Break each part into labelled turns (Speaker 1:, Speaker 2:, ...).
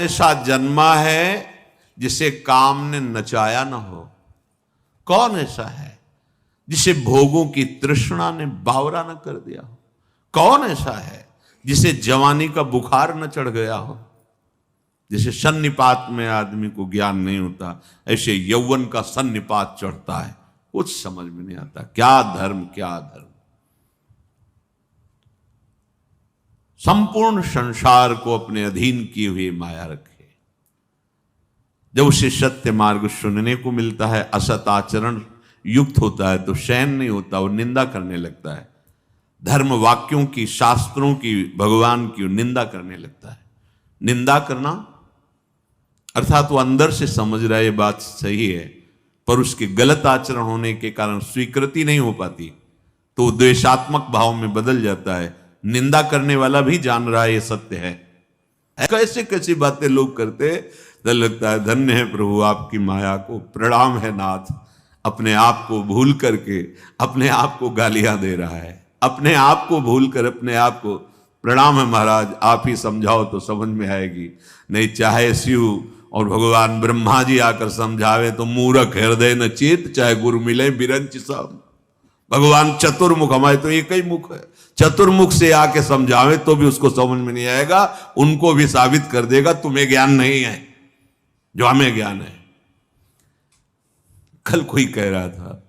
Speaker 1: ऐसा जन्मा है जिसे काम ने नचाया न हो? कौन ऐसा है जिसे भोगों की तृष्णा ने बावरा न कर दिया हो? कौन ऐसा है जिसे जवानी का बुखार न चढ़ गया हो? जैसे सन्निपात में आदमी को ज्ञान नहीं होता, ऐसे यौवन का सन्निपात चढ़ता है, कुछ समझ में नहीं आता। क्या धर्म, क्या धर्म। संपूर्ण संसार को अपने अधीन किए हुए माया रखे। जब उसे सत्य मार्ग सुनने को मिलता है, असत आचरण युक्त होता है, तो सहन नहीं होता, वो निंदा करने लगता है। धर्म वाक्यों की, शास्त्रों की, भगवान की निंदा करने लगता है। निंदा करना अर्थात वो अंदर से समझ रहा है ये बात सही है, पर उसके गलत आचरण होने के कारण स्वीकृति नहीं हो पाती, तो द्वेषात्मक भाव में बदल जाता है। निंदा करने वाला भी जान रहा है ये सत्य है। कैसे कैसी बातें लोग करते, तो लगता है धन्य है प्रभु आपकी माया को, प्रणाम है नाथ। अपने आप को भूल करके अपने आप को गालियां दे रहा है, अपने आप को भूल कर अपने आप को, प्रणाम है महाराज, आप ही समझाओ तो समझ में आएगी। नहीं चाहे शिव और भगवान ब्रह्मा जी आकर समझावे तो मूर्ख हृदय न चेत, चाहे गुरु मिले बिरंच सब। भगवान चतुर्मुख, हमारे तो एक ही मुख है, चतुर्मुख से आके समझावे तो भी उसको समझ में नहीं आएगा। उनको भी साबित कर देगा तुम्हें ज्ञान नहीं है जो हमें ज्ञान है। कल कोई कह रहा था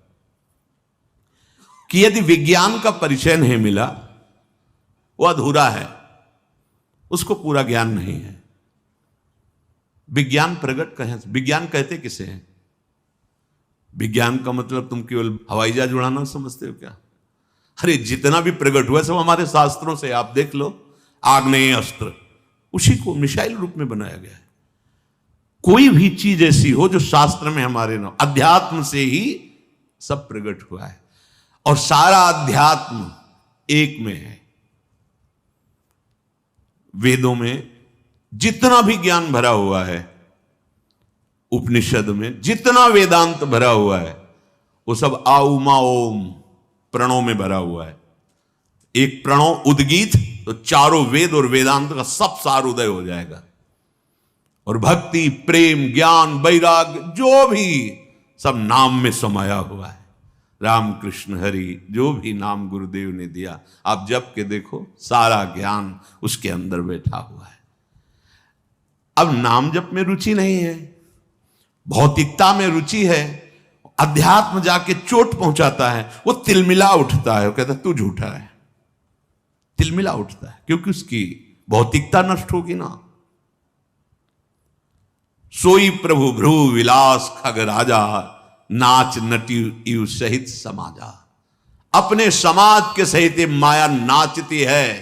Speaker 1: कि यदि विज्ञान का परिचय नहीं मिला वो अधूरा है, उसको पूरा ज्ञान नहीं है। विज्ञान प्रकट कहें, विज्ञान कहते किसे हैं? विज्ञान का मतलब तुम केवल हवाई जहाज उड़ाना समझते हो क्या? अरे जितना भी प्रकट हुआ सब हमारे शास्त्रों से, आप देख लो। आग्नेय अस्त्र उसी को मिसाइल रूप में बनाया गया है। कोई भी चीज ऐसी हो जो शास्त्र में हमारे न, अध्यात्म से ही सब प्रकट हुआ है, और सारा अध्यात्म एक में है। वेदों में जितना भी ज्ञान भरा हुआ है, उपनिषद में जितना वेदांत भरा हुआ है, वो सब आ उमा ओम प्रणव में भरा हुआ है। एक प्रणव उद्गीत तो चारों वेद और वेदांत का सब सार उदय हो जाएगा। और भक्ति, प्रेम, ज्ञान, वैराग्य जो भी सब नाम में समाया हुआ है। राम कृष्ण हरि जो भी नाम गुरुदेव ने दिया, आप जप के देखो, सारा ज्ञान उसके अंदर बैठा हुआ है। अब नाम जप में रुचि नहीं है, भौतिकता में रुचि है, अध्यात्म जाके चोट पहुंचाता है, वो तिलमिला उठता है, वो कहता है तू झूठा है। तिलमिला उठता है क्योंकि उसकी भौतिकता नष्ट होगी ना। सोई प्रभु भ्रू विलास खग राजा, नाच नटी यु सहित समाजा। अपने समाज के सहित माया नाचती है।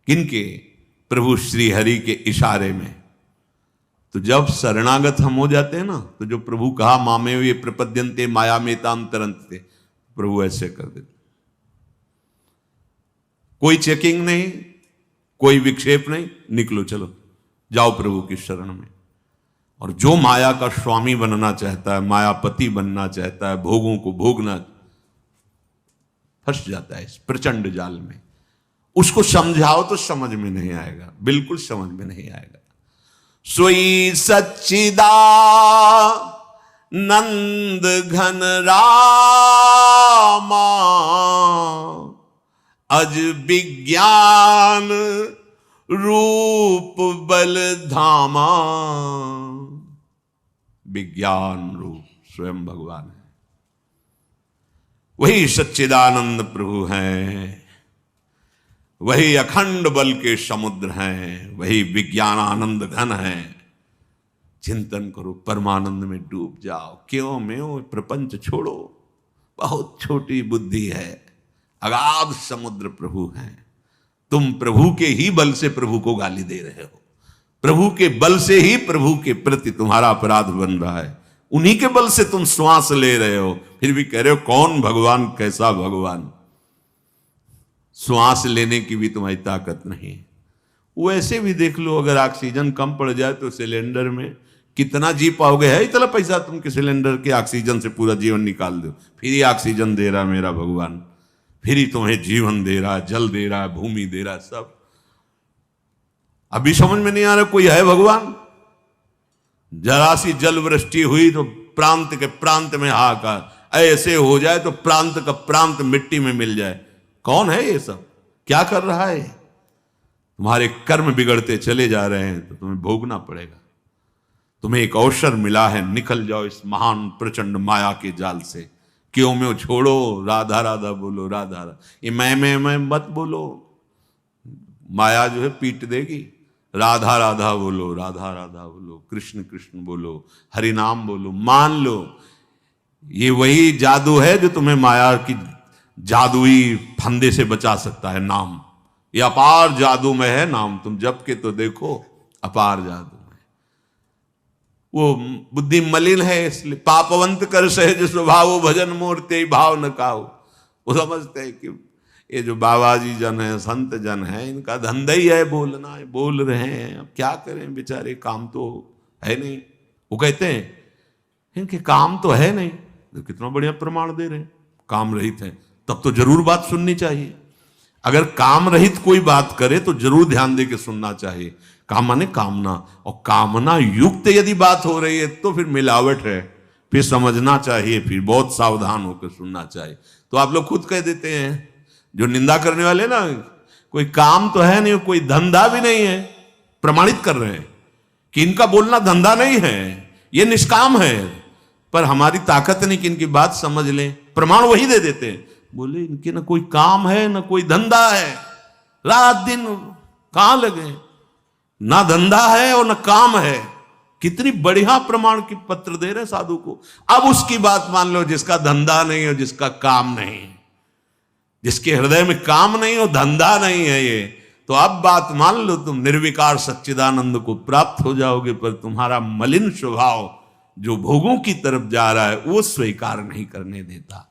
Speaker 1: किनके? प्रभु श्री हरि के इशारे में। तो जब शरणागत हम हो जाते हैं ना, तो जो प्रभु कहा मामे ये प्रपद्यन्ते माया में ताम तरंते, प्रभु ऐसे कर देते। कोई चेकिंग नहीं, कोई विक्षेप नहीं, निकलो चलो जाओ प्रभु की शरण में। और जो माया का स्वामी बनना चाहता है, मायापति बनना चाहता है, भोगों को भोगना, फंस जाता है इस प्रचंड जाल में। उसको समझाओ तो समझ में नहीं आएगा, बिल्कुल समझ में नहीं आएगा। सोई सच्चिदा नंद घन रामा, अज विज्ञान रूप बल धामा। विज्ञान रूप स्वयं भगवान है, वही सच्चिदानंद प्रभु हैं, वही अखंड बल के समुद्र हैं, वही विज्ञान आनंद घन है। चिंतन करो, परमानंद में डूब जाओ। क्यों में प्रपंच छोड़ो, बहुत छोटी बुद्धि है, अगाध समुद्र प्रभु हैं। तुम प्रभु के ही बल से प्रभु को गाली दे रहे हो, प्रभु के बल से ही प्रभु के प्रति तुम्हारा अपराध बन रहा है, उन्हीं के बल से तुम श्वास ले रहे हो, फिर भी कह रहे हो कौन भगवान, कैसा भगवान। श्वास लेने की भी तुम्हारी ताकत नहीं। वो ऐसे भी देख लो, अगर ऑक्सीजन कम पड़ जाए तो सिलेंडर में कितना जी पाओगे? है इतना पैसा तुम के सिलेंडर के ऑक्सीजन से पूरा जीवन निकाल दो। फिर ही ऑक्सीजन दे रहा मेरा भगवान, फिर ही तुम्हें जीवन दे रहा, जल दे रहा, भूमि दे रहा, सब। अभी समझ में नहीं आ रहा कोई है भगवान? जरा सी जल वृष्टि हुई तो प्रांत के प्रांत में हाहाकार, ऐसे हो जाए तो प्रांत का प्रांत मिट्टी में मिल जाए। कौन है ये सब? क्या कर रहा है? तुम्हारे कर्म बिगड़ते चले जा रहे हैं तो तुम्हें भोगना पड़ेगा। तुम्हें एक अवसर मिला है, निकल जाओ इस महान प्रचंड माया के जाल से। क्यों में छोड़ो, राधा राधा बोलो, राधा राधा। ये मैं मत बोलो, माया जो है पीट देगी। राधा राधा बोलो, राधा राधा बोलो, कृष्ण कृष्ण बोलो, हरि नाम बोलो, मान लो ये वही जादू है जो तुम्हें माया की जादुई फंदे से बचा सकता है। नाम ये अपार जादू में है नाम, तुम जप के तो देखो, अपार जादू में। वो बुद्धि मलिन है इसलिए पापवंत कर सहज स्वभाव भजन मूर्ति भाव न काओ। वो समझते हैं कि ये जो बाबा जी जन है, संत जन है, इनका धंधा ही है बोलना है, बोल रहे हैं, अब क्या करें बेचारे, काम तो है नहीं। वो कहते हैं इनके काम तो है नहीं, तो कितना बढ़िया प्रमाण दे रहे हैं, काम रहित है, तब तो जरूर बात सुननी चाहिए। अगर काम रहित कोई बात करे तो जरूर ध्यान दे के सुनना चाहिए। काम माने कामना, और कामना युक्त यदि बात हो रही है तो फिर मिलावट है, फिर समझना चाहिए, फिर बहुत सावधान होकर सुनना चाहिए। तो आप लोग खुद कह देते हैं, जो निंदा करने वाले ना, कोई काम तो है नहीं, कोई धंधा भी नहीं है, प्रमाणित कर रहे हैं कि इनका बोलना धंधा नहीं है, ये निष्काम है। पर हमारी ताकत नहीं कि इनकी बात समझ लें, प्रमाण वही दे देते हैं। बोले इनके ना कोई काम है ना कोई धंधा है, रात दिन कहां लगे, ना धंधा है और ना काम है। कितनी बढ़िया प्रमाण की पत्र दे रहे साधु को। अब उसकी बात मान लो जिसका धंधा नहीं हो, जिसका काम नहीं, जिसके हृदय में काम नहीं हो, धंधा नहीं है ये, तो अब बात मान लो तुम निर्विकार सच्चिदानंद को प्राप्त हो जाओगे। पर तुम्हारा मलिन स्वभाव जो भोगों की तरफ जा रहा है वो स्वीकार नहीं करने देता।